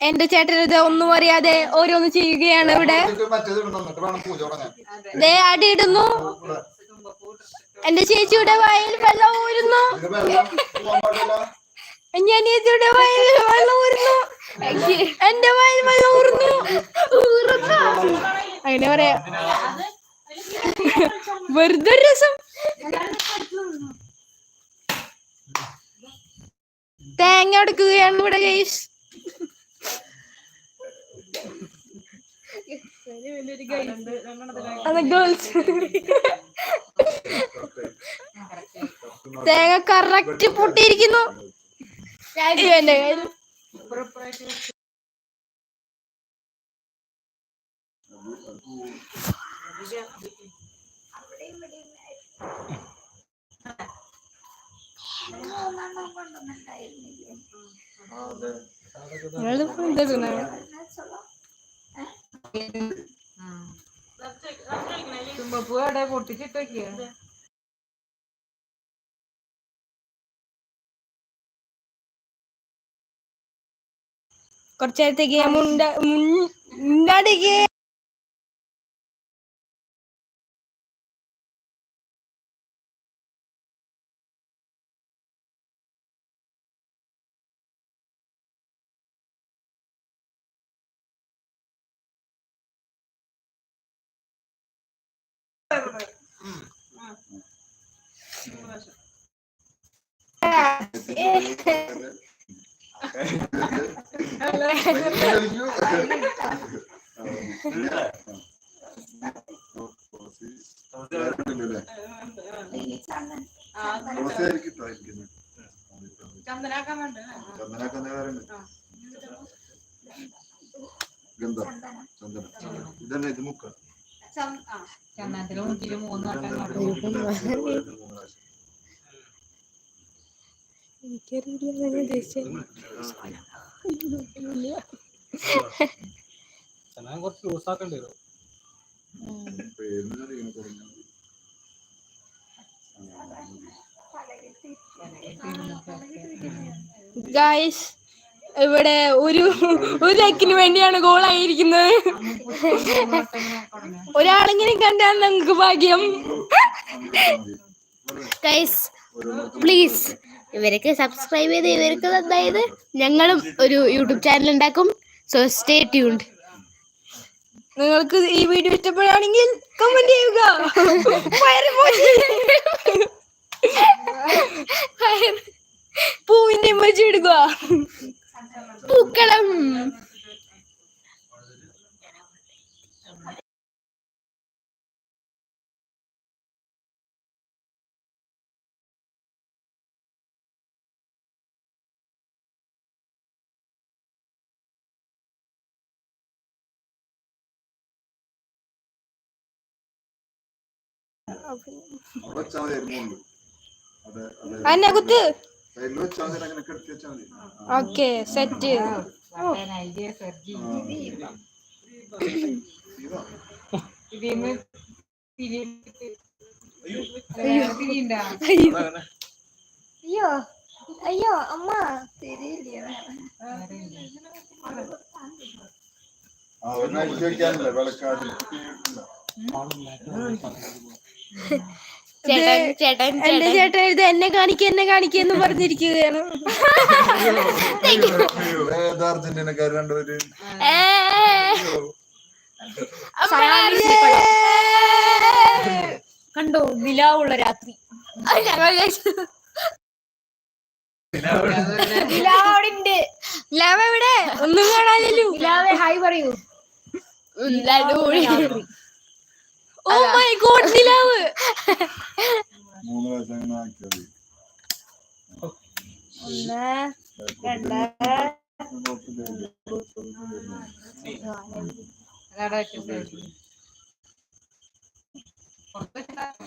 എന്റെ ചേട്ടനത് ഒന്നും അറിയാതെ ഓരോന്ന് ചെയ്യുകയാണ് ഇവിടെ. അടിയിടുന്നു. എന്റെ ചേച്ചിയുടെ വായിൽ വെള്ളം ഊരുന്നു. ഞാൻ ചേച്ചിയുടെ വായിൽ വെള്ളം ഊരുന്നു. എന്റെ വായിൽ വെള്ളം ഊറുന്നു. അങ്ങനെ പറയാ. വെറുതെ രസം. തേങ്ങ എടുക്കുകയാണ് ഇവിടെ ഗൈസ്. തേങ്ങ കറക്റ്റ് പൊട്ടിയിരിക്കുന്നു. കുറച്ചേരത്തേക്ക് മുണ്ടാടിക്ക്. കുറച്ച് ലൂസാക്കേണ്ടി വരും. ഗായ്സ്, ഇവിടെ ഒരു ലക്കിന് വേണ്ടിയാണ് ഗോളായിരിക്കുന്നത്. ഒരാളെങ്കിലും കണ്ടാൽ നമുക്ക് ഭാഗ്യം. ഗായ്സ് പ്ലീസ് ഇവരൊക്കെ സബ്സ്ക്രൈബ് ചെയ്ത് ഇവർക്ക് അതായത് ഞങ്ങളും ഒരു യൂട്യൂബ് ചാനൽ ഉണ്ടാക്കും. So stay tuned. നിങ്ങൾക്ക് ഈ വീഡിയോ ഇഷ്ടപ്പെടുകയാണെങ്കിൽ കമന്റ് ചെയ്യുക. പൂവിന്റെ ഇമേജ് ഇടുക. പൂക്കളം. അന്നകുത്ത്. Okay set. അയ്യോ അയ്യോ അമ്മ എന്റെ ചേട്ടൻ ഇത് എന്നെ കാണിക്കെന്ന് പറഞ്ഞിരിക്കുകയാണ്. കണ്ടോ നിലാവുള്ള രാത്രി. നിലാവ് എവിടെ? ഒന്നും കാണാനല്ലോ. നിലാവേ ഹായ് പറയൂ. ഓ മൈ ഗോഡ് നിലാവ്.